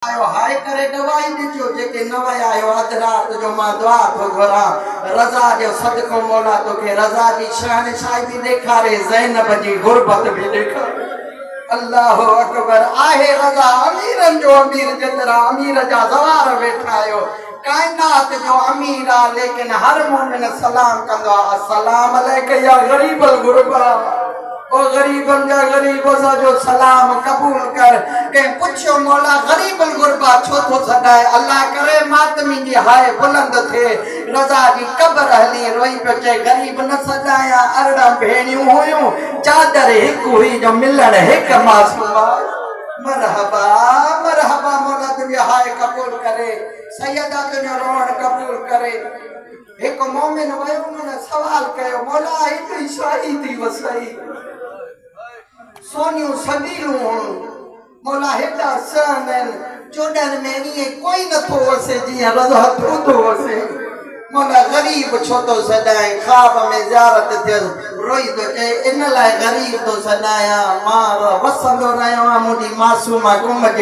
आयो हाय करे दवाई दिजो जेके न वया आयो अध रात जो मां दुआ तो घरा रज़ा जो सदको मौला तोखे रज़ा जी शहनशाही भी ॾेखारे ज़ैनब जी गुरबत भी ॾेखारे। अल्लाह अकबर आहे रज़ा अमीरन जो अमीर जेतरा अमीर जा ज़वार वेठा आयो कायनात जो अमीर आ लेकिन हर मोमिन सलाम कंदो अस्सलाम अलैका या गरीबल गुरबा। ओ गरीबन जा गरीब सा जो सलाम कबूल कर के पूछो मौला गरीबल गुरबा छो तो सदाए अल्लाह करे मातमी जी हाय बुलंद थे रज़ा जी कब्र हली रोई पे के गरीब न सदाया अरड़ा भेणियूं हुयूं चादर एक हुई जो मिलन एक मासूमा। मरहबा मरहबा मौला तुझे हाय कबूल करे सैयदा तुझे रोहन कबूल करे। एक मोमिन वयो उन्होंने सवाल कयो मौला इतनी शाही थी वसई सोनियूं सदीलूं मौला हेॾा सहन चोॾहनि में ईअं कोई नथो वसे जीअं रज़ा तूं थो वसे। मौला गरीब छो थो सॾाए ख्वाब में ज़ियारत थियसि रोई थो चए इन लाइ गरीब थो सॾायां मां वसंदो रहियो आहियां मुंहिंजी मासूमा कुम जे